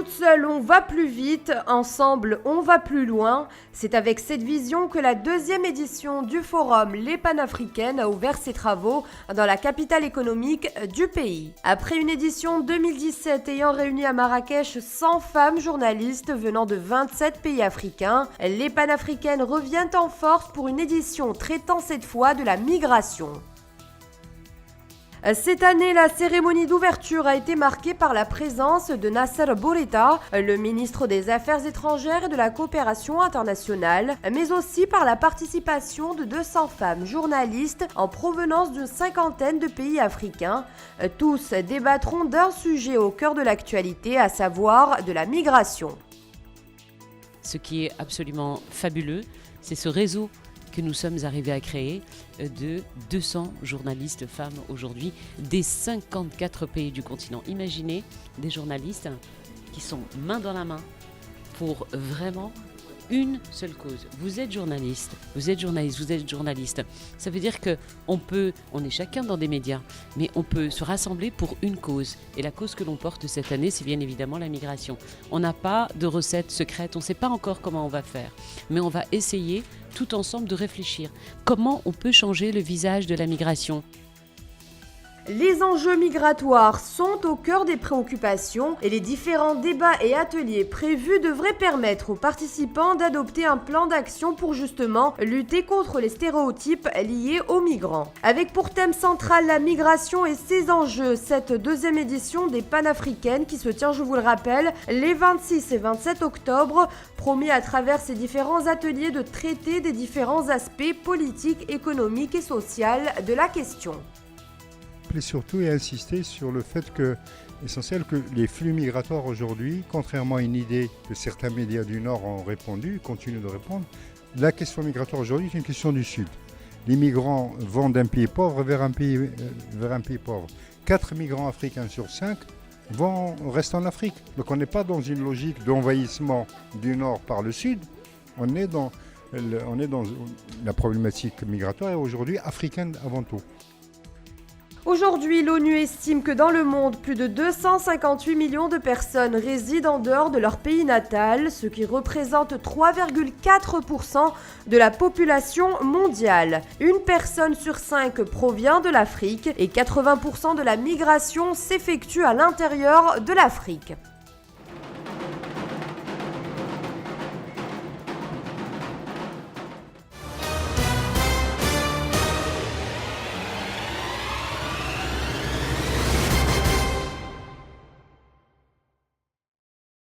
Toute seule, on va plus vite, ensemble, on va plus loin. C'est avec cette vision que la deuxième édition du forum Les Panafricaines a ouvert ses travaux dans la capitale économique du pays. Après une édition 2017 ayant réuni à Marrakech 100 femmes journalistes venant de 27 pays africains, Les Panafricaines reviennent en force pour une édition traitant cette fois de la migration. Cette année, la cérémonie d'ouverture a été marquée par la présence de Nasser Bourita, le ministre des Affaires étrangères et de la coopération internationale, mais aussi par la participation de 200 femmes journalistes en provenance d'une cinquantaine de pays africains. Tous débattront d'un sujet au cœur de l'actualité, à savoir de la migration. Ce qui est absolument fabuleux, c'est ce réseau que nous sommes arrivés à créer de 200 journalistes femmes aujourd'hui des 54 pays du continent. Imaginez des journalistes qui sont main dans la main pour vraiment une seule cause. Vous êtes journaliste, vous êtes journaliste, vous êtes journaliste. Ça veut dire on est chacun dans des médias, mais on peut se rassembler pour une cause. Et la cause que l'on porte cette année, c'est bien évidemment la migration. On n'a pas de recette secrète, on ne sait pas encore comment on va faire, mais on va essayer tout ensemble de réfléchir. Comment on peut changer le visage de la migration ? Les enjeux migratoires sont au cœur des préoccupations et les différents débats et ateliers prévus devraient permettre aux participants d'adopter un plan d'action pour justement lutter contre les stéréotypes liés aux migrants. Avec pour thème central la migration et ses enjeux, cette deuxième édition des Panafricaines qui se tient, je vous le rappelle, les 26 et 27 octobre, promet à travers ces différents ateliers de traiter des différents aspects politiques, économiques et sociaux de la question. Et surtout et insister sur le fait essentiel que les flux migratoires aujourd'hui, contrairement à une idée que certains médias du Nord ont répondu, continuent de répondre, la question migratoire aujourd'hui est une question du Sud. Les migrants vont d'un pays pauvre vers un pays pauvre. 4 migrants africains sur 5 restent en Afrique. Donc on n'est pas dans une logique d'envahissement du Nord par le Sud, on est dans la problématique migratoire est aujourd'hui africaine avant tout. Aujourd'hui, l'ONU estime que dans le monde, plus de 258 millions de personnes résident en dehors de leur pays natal, ce qui représente 3,4% de la population mondiale. Une personne sur 5 provient de l'Afrique et 80% de la migration s'effectue à l'intérieur de l'Afrique.